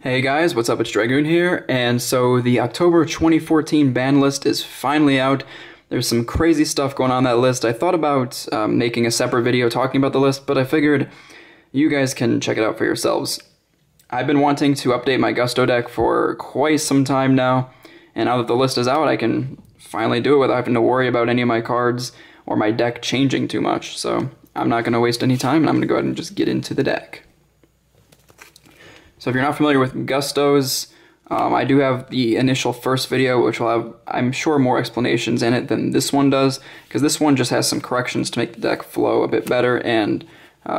Hey guys, what's up? It's Dragoon here, and so the October 2014 ban list is finally out. There's some crazy stuff going on that list. I thought about making a separate video talking about the list, but I figured you guys can check it out for yourselves. I've been wanting to update my Gusto deck for quite some time now, and now that the list is out, I can finally do it without having to worry about any of my cards or my deck changing too much. So I'm not going to waste any time, and I'm going to go ahead and just get into the deck. So if you're not familiar with Gustos, I do have the initial first video, which will have, I'm sure, more explanations in it than this one does, because this one just has some corrections to make the deck flow a bit better, and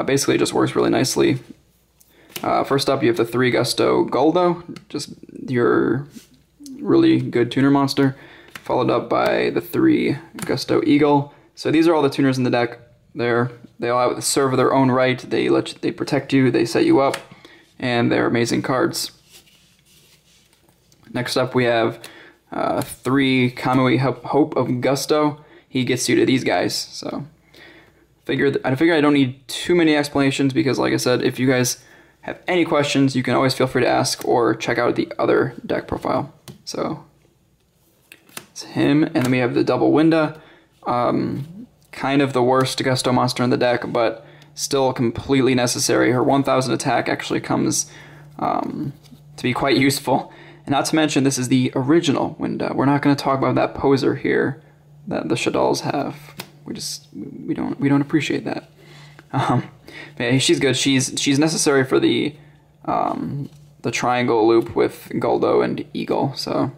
basically it just works really nicely. First up, you have the 3 Gusto Guldo, just your really good tuner monster, followed up by the 3 Gusto Eagle. So these are all the tuners in the deck. They all serve their own right. They protect you, they set you up, and they're amazing cards. Next up we have 3 Kamui Hope of Gusto. He gets you to these guys. So I figure I don't need too many explanations because, like I said, if you guys have any questions, you can always feel free to ask or check out the other deck profile. So it's him, and then we have the Double Winda. Kind of the worst Gusto monster in the deck, but still completely necessary. Her 1000 attack actually comes to be quite useful. And not to mention, this is the original Winda. We're not going to talk about that poser here that the Shaddolls have. We don't appreciate that. Yeah, she's good. She's necessary for the triangle loop with Guldo and Eagle. So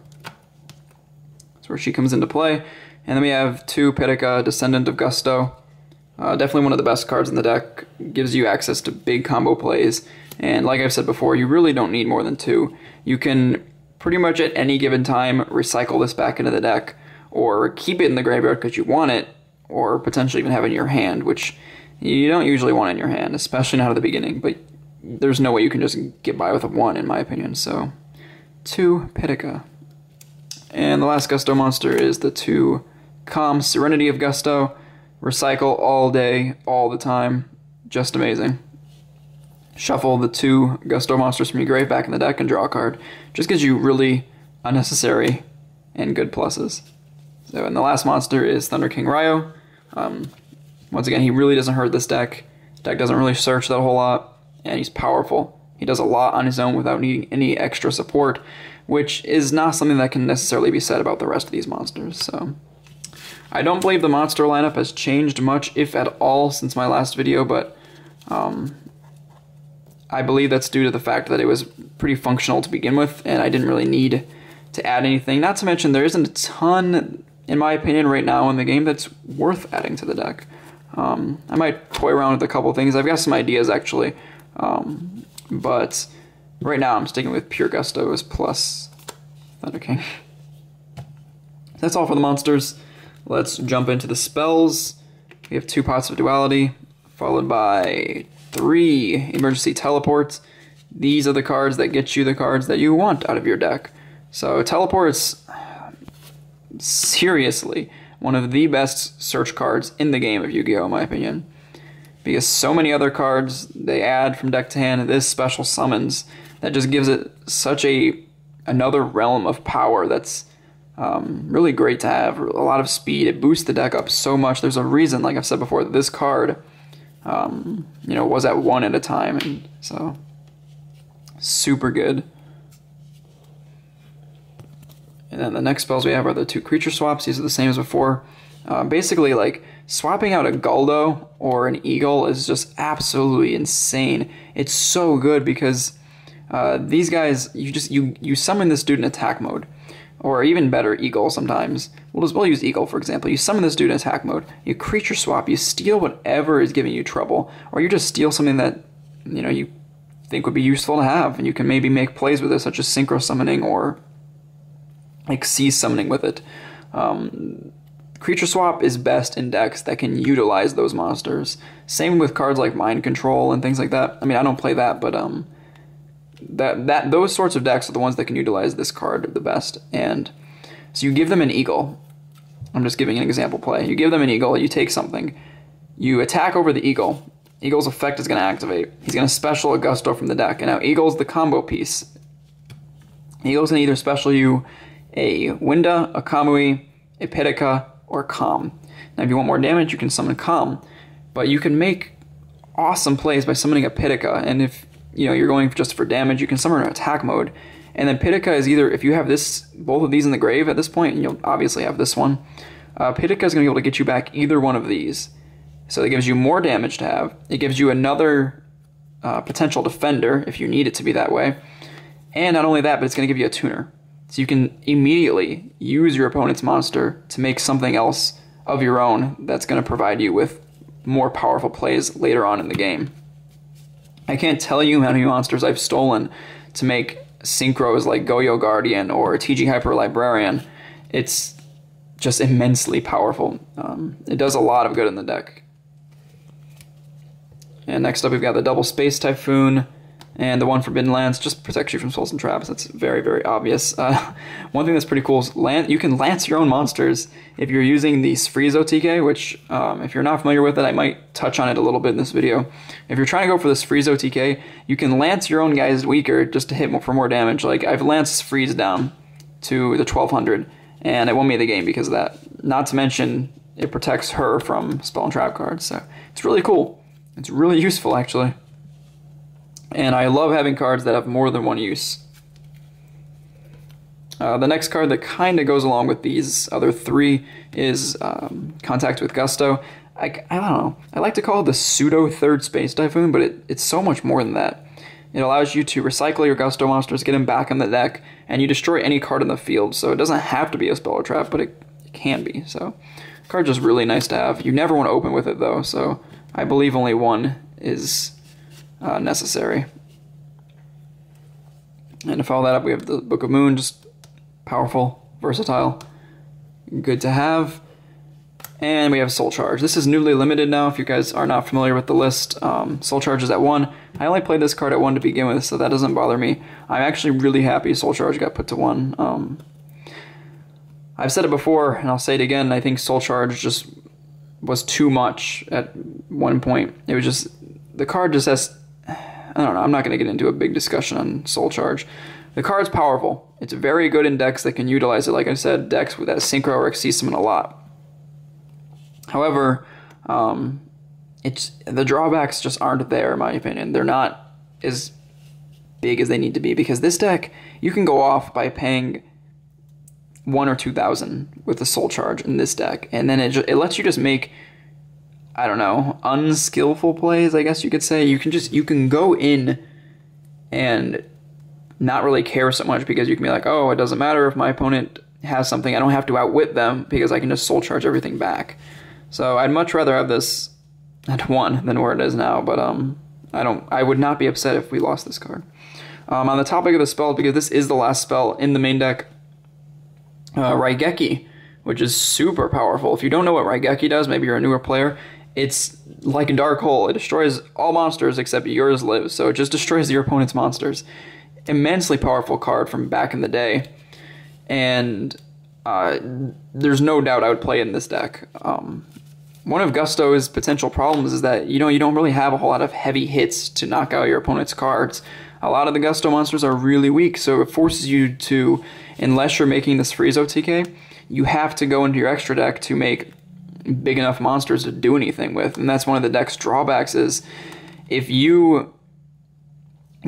that's where she comes into play. And then we have 2 Pitika, Descendant of Gusto. Definitely one of the best cards in the deck. Gives you access to big combo plays, and like I've said before, you really don't need more than 2. You can pretty much at any given time recycle this back into the deck, or keep it in the graveyard because you want it, or potentially even have it in your hand, which you don't usually want in your hand, especially not at the beginning, but there's no way you can just get by with a 1 in my opinion. So 2 Pitika. And the last Gusto monster is the 2 Calm Serenity of Gusto. Recycle all day, all the time. Just amazing. Shuffle the 2 Gusto monsters from your grave back in the deck and draw a card. Just gives you really unnecessary and good pluses. So, and the last monster is Thunder King Ryo. Once again, he really doesn't hurt this deck. Deck doesn't really search that whole lot, and he's powerful. He does a lot on his own without needing any extra support, which is not something that can necessarily be said about the rest of these monsters. So I don't believe the monster lineup has changed much, if at all, since my last video, but I believe that's due to the fact that it was pretty functional to begin with, and I didn't really need to add anything. Not to mention, there isn't a ton, in my opinion, right now in the game that's worth adding to the deck. I might toy around with a couple things. I've got some ideas, actually, but right now I'm sticking with pure Gustos plus Thunder King. That's all for the monsters. Let's jump into the spells. We have 2 Pots of Duality, followed by 3 Emergency Teleports. These are the cards that get you the cards that you want out of your deck. So Teleports, seriously, one of the best search cards in the game of Yu-Gi-Oh! In my opinion. Because so many other cards they add from deck to hand, this special summons, that just gives it such another realm of power that's really great to have. A lot of speed. It boosts the deck up so much. There's a reason, like I've said before, that this card was at 1 at a time, and so super good. And then the next spells we have are the 2 creature swaps. These are the same as before. Basically, like, swapping out a Guldo or an Eagle is just absolutely insane. It's so good because these guys, you summon this dude in attack mode. Or even better, Eagle sometimes. We'll use Eagle, for example. You summon this dude in attack mode, you creature swap, you steal whatever is giving you trouble, or you just steal something that, you think would be useful to have, and you can maybe make plays with it, such as synchro summoning or like cease summoning with it. Creature swap is best in decks that can utilize those monsters. Same with cards like Mind Control and things like that. I mean, I don't play that, but those sorts of decks are the ones that can utilize this card the best. And so you give them an Eagle. I'm just giving an example play. You give them an Eagle, you take something, you attack over the Eagle. Eagle's effect is going to activate. He's going to special a Gusto from the deck, and now Eagle's the combo piece. Eagle's can either special you a Winda, a Kamui, a Pitika, or Calm. Now if you want more damage, you can summon Calm, but you can make awesome plays by summoning a Pitika, and if you're going just for damage, you can summon an attack mode. And then Pitika is either, if you have both of these in the grave at this point, and you'll obviously have this one, Pitika is going to be able to get you back either one of these. So it gives you more damage to have. It gives you another potential defender, if you need it to be that way. And not only that, but it's going to give you a tuner. So you can immediately use your opponent's monster to make something else of your own that's going to provide you with more powerful plays later on in the game. I can't tell you how many monsters I've stolen to make synchros like Goyo Guardian or TG Hyper Librarian. It's just immensely powerful. It does a lot of good in the deck. And next up we've got the double Space Typhoon, and the one Forbidden Lance just protects you from spells and traps. That's very, very obvious. One thing that's pretty cool is you can lance your own monsters if you're using the Sfreezo TK, which, if you're not familiar with it, I might touch on it a little bit in this video. If you're trying to go for the Sfreezo TK, you can lance your own guys weaker just to hit for more damage. Like, I've lanced Freeze down to the 1200, and it won me the game because of that. Not to mention, it protects her from spell and trap cards, so it's really cool. It's really useful, actually. And I love having cards that have more than one use. The next card that kind of goes along with these other three is Contact with Gusto. I don't know. I like to call it the pseudo third Space Typhoon, but it's so much more than that. It allows you to recycle your Gusto monsters, get them back in the deck, and you destroy any card in the field. So it doesn't have to be a spell or trap, but it can be. So the card's just really nice to have. You never want to open with it, though, so I believe only one is necessary. And to follow that up, we have the Book of Moon, just powerful, versatile, good to have. And we have Soul Charge. This is newly limited now, if you guys are not familiar with the list. Soul Charge is at 1. I only played this card at 1 to begin with, so that doesn't bother me. I'm actually really happy Soul Charge got put to 1. I've said it before, and I'll say it again, I think Soul Charge just was too much at one point. It was just, the card just has, I don't know, I'm not going to get into a big discussion on Soul Charge. The card's powerful. It's very good in decks that can utilize it. Like I said, decks that Synchro or Xyz summon a lot. However, the drawbacks just aren't there, in my opinion. They're not as big as they need to be, because this deck, you can go off by paying 1,000 or 2,000 with the Soul Charge in this deck, and then it lets you just make, I don't know, unskillful plays, I guess you could say. You can go in and not really care so much, because you can be like, oh, it doesn't matter if my opponent has something, I don't have to outwit them because I can just Soul Charge everything back. So I'd much rather have this at 1 than where it is now, but I would not be upset if we lost this card. On the topic of the spell, because this is the last spell in the main deck, Raigeki, which is super powerful. If you don't know what Raigeki does, maybe you're a newer player, it's like a Dark Hole. It destroys all monsters except yours live, so it just destroys your opponent's monsters. Immensely powerful card from back in the day, and there's no doubt I would play it in this deck. One of Gusto's potential problems is that you don't really have a whole lot of heavy hits to knock out your opponent's cards. A lot of the Gusto monsters are really weak, so it forces you to, unless you're making this Sfreezo TK, you have to go into your extra deck to make big enough monsters to do anything with. And that's one of the deck's drawbacks, is if you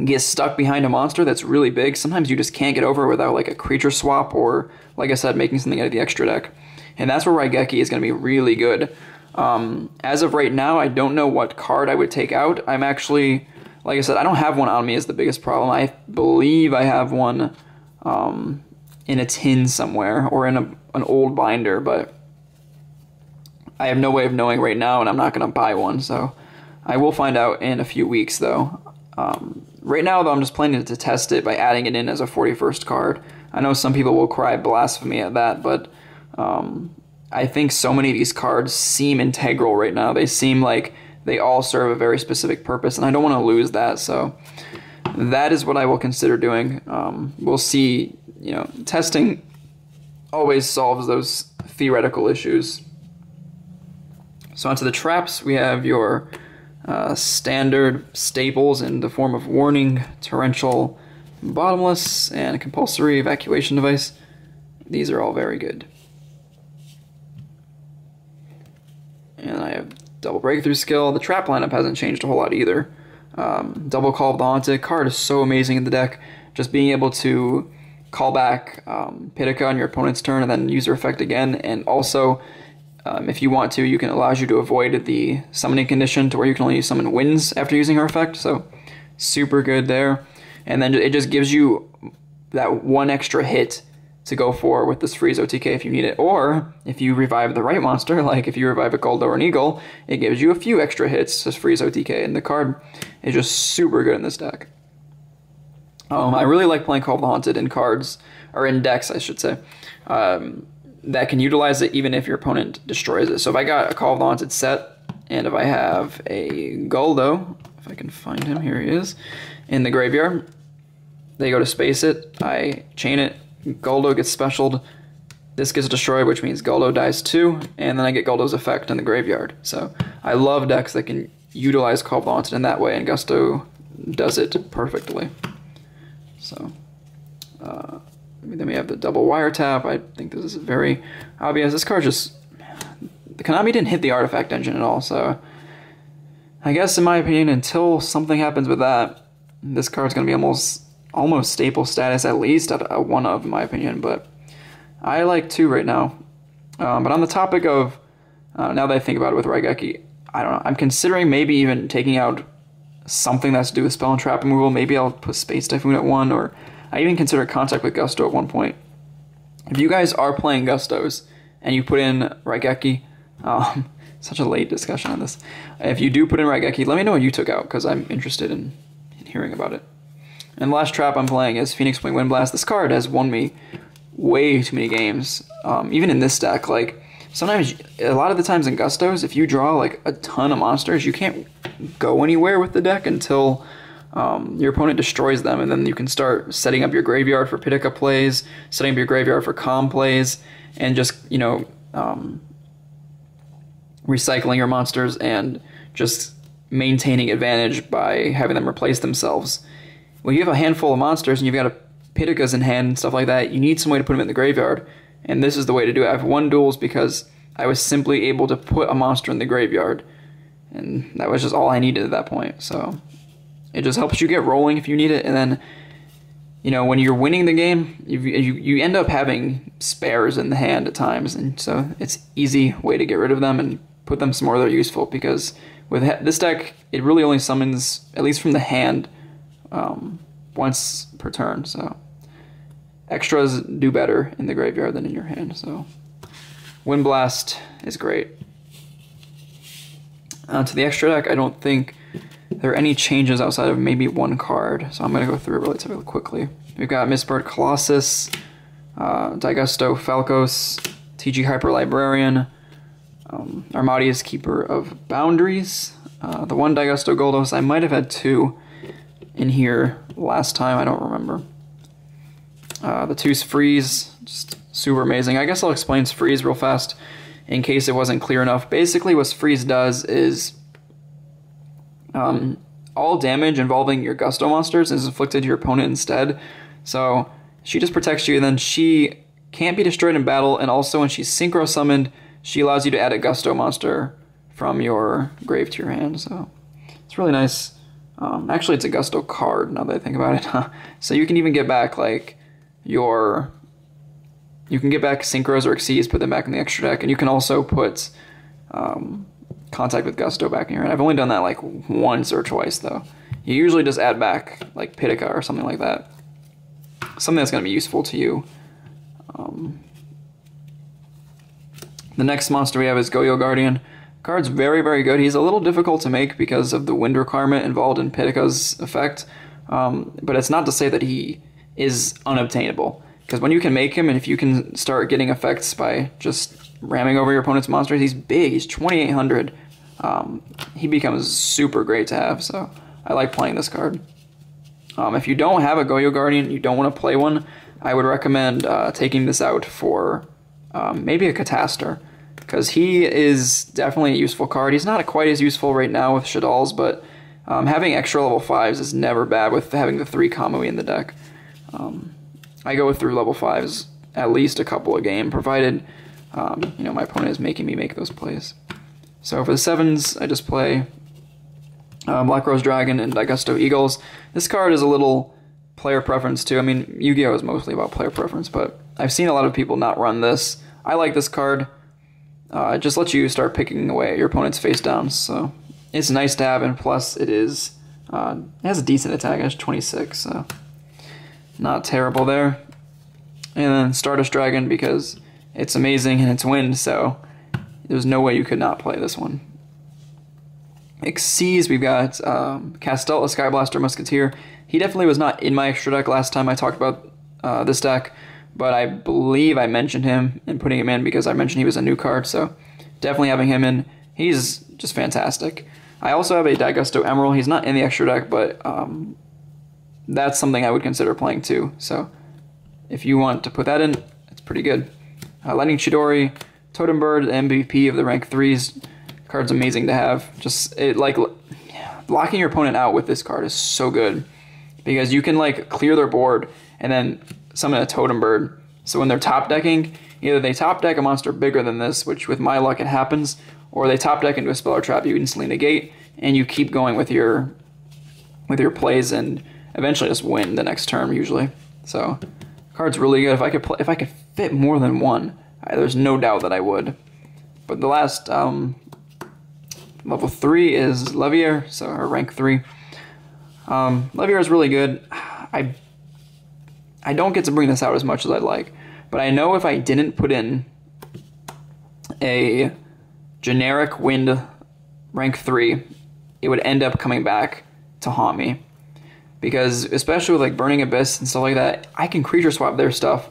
get stuck behind a monster that's really big, sometimes you just can't get over without like a creature swap, or, like I said, making something out of the extra deck. And that's where Raigeki is going to be really good. As of right now, I don't know what card I would take out. I'm actually, like I said, I don't have one on me is the biggest problem. I believe I have one in a tin somewhere, or in an old binder, but I have no way of knowing right now, and I'm not going to buy one, so I will find out in a few weeks, though. Right now, though, I'm just planning to test it by adding it in as a 41st card. I know some people will cry blasphemy at that, but I think so many of these cards seem integral right now. They seem like they all serve a very specific purpose, and I don't want to lose that, so that is what I will consider doing. We'll see, testing always solves those theoretical issues. So onto the traps, we have your standard staples in the form of Warning, Torrential, Bottomless, and a compulsory evacuation device. These are all very good. And I have double breakthrough skill. The trap lineup hasn't changed a whole lot either. Double Call of the Haunted card is so amazing in the deck. Just being able to call back Pitika on your opponent's turn and then use her effect again, and also if you want to, allows you to avoid the summoning condition to where you can only summon winds after using her effect, so super good there. And then it just gives you that one extra hit to go for with this freeze OTK if you need it, or if you revive the right monster, like if you revive a Goldo or an Eagle, it gives you a few extra hits to freeze OTK, and the card is just super good in this deck. I really like playing Call of the Haunted in cards, or in decks, I should say, that can utilize it even if your opponent destroys it. So if I got a Call of the Haunted set, and if I have a Goldo, if I can find him, here he is, in the graveyard, they go to space it, I chain it, Goldo gets specialed, this gets destroyed, which means Goldo dies too, and then I get Goldo's effect in the graveyard. So I love decks that can utilize Call of the Haunted in that way, and Gusto does it perfectly. So, then we have the double wiretap. I think this is very obvious. This card just... Konami didn't hit the artifact engine at all, so... I guess, in my opinion, until something happens with that, this card's going to be almost staple status, at least at a 1 of, in my opinion, but I like 2 right now. But on the topic of, now that I think about it with Raigeki, I don't know, I'm considering maybe even taking out something that's to do with spell and trap removal. Maybe I'll put Space Typhoon at 1, or I even consider Contact with Gusto at one point. If you guys are playing Gustos and you put in Raigeki, such a late discussion on this. If you do put in Raigeki, let me know what you took out, because I'm interested in hearing about it. And the last trap I'm playing is Phoenix Wing Windblast. This card has won me way too many games, even in this deck. Like, sometimes, a lot of the times in Gustos, if you draw like a ton of monsters, you can't go anywhere with the deck until your opponent destroys them, and then you can start setting up your graveyard for Pitika plays, setting up your graveyard for Calm plays, and just, recycling your monsters and just maintaining advantage by having them replace themselves. When you have a handful of monsters and you've got Pitikas in hand and stuff like that, you need some way to put them in the graveyard, and this is the way to do it. I've won duels because I was simply able to put a monster in the graveyard, and that was just all I needed at that point. So it just helps you get rolling if you need it, and then, when you're winning the game, you end up having spares in the hand at times, and so it's easy way to get rid of them and put them somewhere they're useful, because with this deck, it really only summons, at least from the hand, once per turn, so extras do better in the graveyard than in your hand, so Windblast is great. To the extra deck, I don't think there are any changes outside of maybe one card, so I'm going to go through it relatively quickly. We've got Mistborn Colossus, Daigusto Falcos, TG Hyper Librarian, Armadius Keeper of Boundaries, the one Daigusto Goldos. I might have had 2 in here last time, I don't remember. The 2 Freeze, just super amazing. I guess I'll explain Freeze real fast in case it wasn't clear enough. Basically, what Freeze does is all damage involving your Gusto monsters is inflicted to your opponent instead. So she just protects you, and then she can't be destroyed in battle, and also when she's synchro summoned, she allows you to add a Gusto monster from your grave to your hand. So it's really nice. Actually, it's a Gusto card now that I think about it. So you can even get back like you can get back Synchros or Xyz, put them back in the extra deck, and you can also put Contact with Gusto back in your hand. I've only done that like once or twice though. You usually just add back like Pitika or something like that. Something that's going to be useful to you. The next monster we have is Goyo Guardian. Card's very, very good. He's a little difficult to make because of the wind requirement involved in Pitika's effect, but it's not to say that he is unobtainable. Because when you can make him, and if you can start getting effects by just ramming over your opponent's monsters, he's big, he's 2800. He becomes super great to have, so I like playing this card. If you don't have a Goyo Guardian, you don't want to play one, I would recommend taking this out for maybe a Catastor, because he is definitely a useful card. He's not quite as useful right now with Shaddolls, but having extra level 5s is never bad with having the 3 Kamui in the deck. I go through level 5s at least a couple a game, provided you know, my opponent is making me make those plays. So for the 7s, I just play Black Rose Dragon and Daigusto Eagles. This card is a little player preference too. I mean, Yu-Gi-Oh! Is mostly about player preference, but I've seen a lot of people not run this. I like this card. It just lets you start picking away at your opponent's face downs, so it's nice to have, and plus it is it has a decent attack. It has 26, so not terrible there. And then Stardust Dragon, because it's amazing and it's wind, so there's no way you could not play this one. Xyz, we've got Castel, a Skyblaster Musketeer. He definitely was not in my extra deck last time I talked about this deck, but I believe I mentioned him and putting him in because I mentioned he was a new card, so definitely having him in. He's just fantastic. I also have a Daigusto Emerald. He's not in the extra deck, but that's something I would consider playing too. So if you want to put that in, it's pretty good. Lightning Chidori, Totem Bird, MVP of the rank 3s. Card's amazing to have. Just blocking your opponent out with this card is so good because you can like clear their board and then summon a Totem Bird. So when they're top decking, either they top deck a monster bigger than this, which with my luck it happens, or they top deck into a spell or trap you instantly negate, and you keep going with your plays and eventually just win the next turn usually. So card's really good. If I could fit more than one, there's no doubt that I would. But the last level 3 is Levier, so her rank 3. Levier is really good. I don't get to bring this out as much as I'd like, but I know if I didn't put in a generic wind rank 3, it would end up coming back to haunt me. Because especially with like Burning Abyss and stuff like that, I can creature swap their stuff.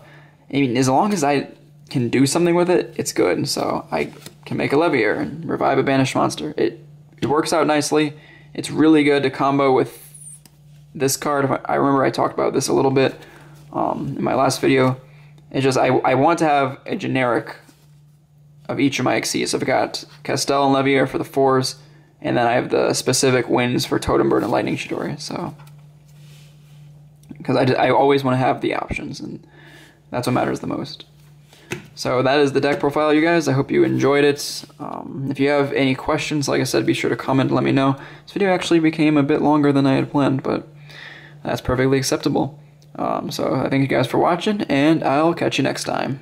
I mean, as long as I can do something with it, it's good. So I can make a Levier and revive a banished monster. It works out nicely. It's really good to combo with this card. I remember I talked about this a little bit in my last video. It's just I want to have a generic of each of my Xyz. So I've got Castel and Levier for the 4s, and then I have the specific wins for Totem Bird and Lightning Chidori. So because I always want to have the options, and that's what matters the most. So that is the deck profile, you guys. I hope you enjoyed it. If you have any questions, like I said, be sure to comment and let me know. This video actually became a bit longer than I had planned, but that's perfectly acceptable. So I thank you guys for watching, and I'll catch you next time.